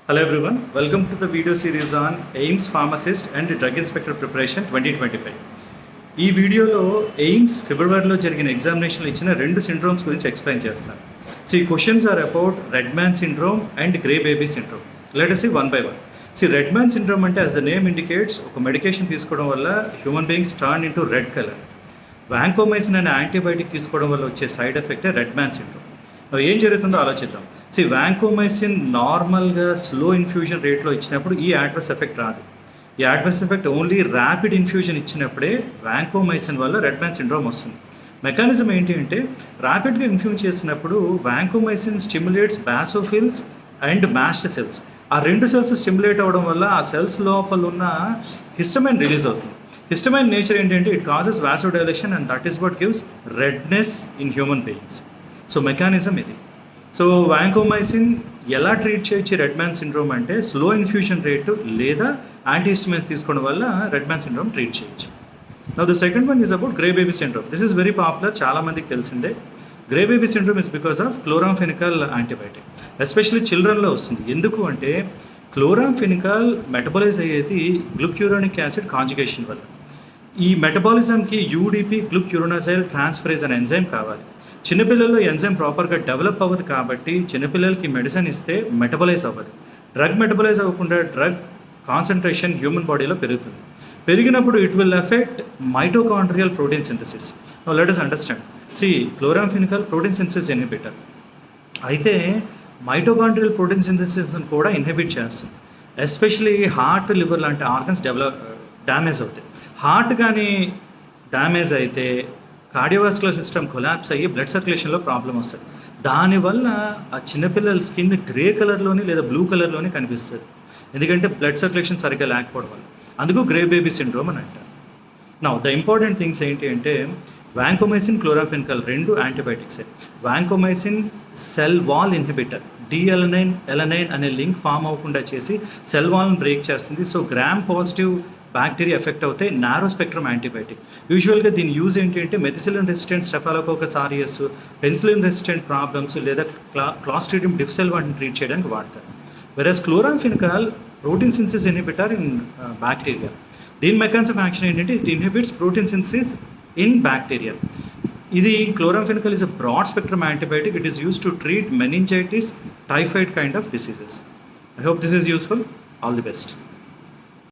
Hello everyone, welcome to the video series on AIIMS Pharmacist and Drug Inspector Preparation 2025. ఈ వీడియోలో AIIMS ఫిబ్రవరిలో జరిగిన ఎగ్జామినేషన్లో ఇచ్చిన రెండు సిండ్రోమ్స్ గురించి ఎక్స్ప్లెయిన్ చేస్తాను. సో ఈ questions are about red man syndrome and grey baby syndrome. Let us see one by one. Red man syndrome అంటే యాజ్ ద నేమ్ ఇండికేట్స్ ఒక మెడికేషన్ తీసుకోవడం వల్ల human beings turn into red colour. Vancomycin అనే antibiotic తీసుకోవడం వల్ల వచ్చే side ఎఫెక్టే red man syndrome. ఏం జరుగుతుందో ఆలోచిద్దాం. వాంకోమైసిన్ నార్మల్గా స్లో ఇన్ఫ్యూజన్ రేట్లో ఇచ్చినప్పుడు ఈ అడ్వర్స్ ఎఫెక్ట్ రాదు. ఈ adverse effect only rapid infusion ఇచ్చినప్పుడే వాంకోమైసిన్ వల్ల రెడ్ మ్యాన్ సిండ్రోమ్ వస్తుంది. మెకానిజం ఏంటి అంటే ర్యాపిడ్గా ఇన్ఫ్యూజ్ చేసినప్పుడు vancomycin stimulates basophils and mast cells. ఆ రెండు సెల్స్ స్టిమ్యులేట్ అవ్వడం వల్ల ఆ సెల్స్ లోపల ఉన్న హిస్టమైన్ రిలీజ్ అవుతుంది. హిస్టమైన్ నేచర్ ఏంటంటే it causes vasodilation and that is what gives redness in human beings. So mechanism ఇది. సో వాంకోమైసిన్ ఎలా ట్రీట్ చేయొచ్చు రెడ్ మ్యాన్ సిండ్రోమ్ అంటే స్లో ఇన్ఫ్యూషన్ రేటు లేదా యాంటీహిస్టమైన్స్ తీసుకోవడం వల్ల రెడ్ మ్యాన్ సిండ్రోమ్ ట్రీట్ చేయొచ్చు. Now the second one is about grey baby syndrome. This is very popular, చాలా మందికి తెలిసిందే. Grey baby syndrome is because of chloramphenicol antibiotic. Especially చిల్డ్రన్లో వస్తుంది. ఎందుకు అంటే క్లోరాంఫెనికల్ మెటబలైజ్ అయ్యేది గ్లూక్యూరోనిక్ యాసిడ్ కాంజుగేషన్ వల్ల. ఈ మెటబాలిజంకి యూడిపి గ్లూక్యూరోనజైల్ ట్రాన్స్ఫరేజ్ అనే ఎంజైమ్ కావాలి. చిన్నపిల్లల్లో ఎంజైమ్ ప్రాపర్గా డెవలప్ అవ్వదు కాబట్టి చిన్నపిల్లలకి మెడిసిన్ ఇస్తే మెటబలైజ్ అవ్వదు. డ్రగ్ మెటబలైజ్ అవ్వకుండా డ్రగ్ కాన్సన్ట్రేషన్ హ్యూమన్ బాడీలో పెరుగుతుంది. పెరిగినప్పుడు it will effect mitochondrial protein synthesis. Let us understand. Chloramphenicol protein synthesis inhibitor అయితే మైటోకాండ్రియల్ ప్రోటీన్ సింథసిస్ కూడా ఇన్హిబిట్ చేస్తుంది. ఎస్పెషలీ హార్ట్, లివర్ లాంటి ఆర్గన్స్ డ్యామేజ్ అవుతాయి. హార్ట్ కానీ డ్యామేజ్ అయితే కార్డియోవాస్కులర్ సిస్టమ్ కొలాప్స్ అయ్యి బ్లడ్ సర్క్యులేషన్లో ప్రాబ్లం వస్తుంది. దానివల్ల ఆ చిన్నపిల్లల స్కిన్ గ్రే కలర్లోని లేదా బ్లూ కలర్లోని కనిపిస్తుంది. ఎందుకంటే బ్లడ్ సర్క్యులేషన్ సరిగ్గా లేకపోవడం వల్ల. అందుకు గ్రే బేబీ సిండ్రోమ్ అని అంటారు. నౌ ద ఇంపార్టెంట్ థింగ్స్ ఏంటి అంటే వాంకోమైసిన్, క్లోరాంఫెనికల్ రెండు యాంటీబయాటిక్సే. Vancomycin cell wall inhibitor, D alanine అనే లింక్ ఫామ్ అవ్వకుండా చేసి సెల్ వాల్ని బ్రేక్ చేస్తుంది. So gram positive bacteria effect అవుతే నారో స్పెక్ట్రమ్ యాంటీబయాటిక్. యూజువల్గా దీని యూజ్ ఏంటి అంటే methicillin resistant staphylococcus aureus, penicillin resistant problems లేదా క్లాస్ట్రిడియం డిఫ్సెల్ వాటిని ట్రీట్ చేయడానికి వాడతారు. Versus chloramphenicol protein synthesis inhibitor in bacteria. దీని మెకానిజం యాక్షన్ ఏంటంటే it inhibits protein synthesis in bacteria. ఇది chloramphenicol is a broad spectrum antibiotic. It is use to treat meningitis, typhoid kind of diseases. I hope this is useful. All the best.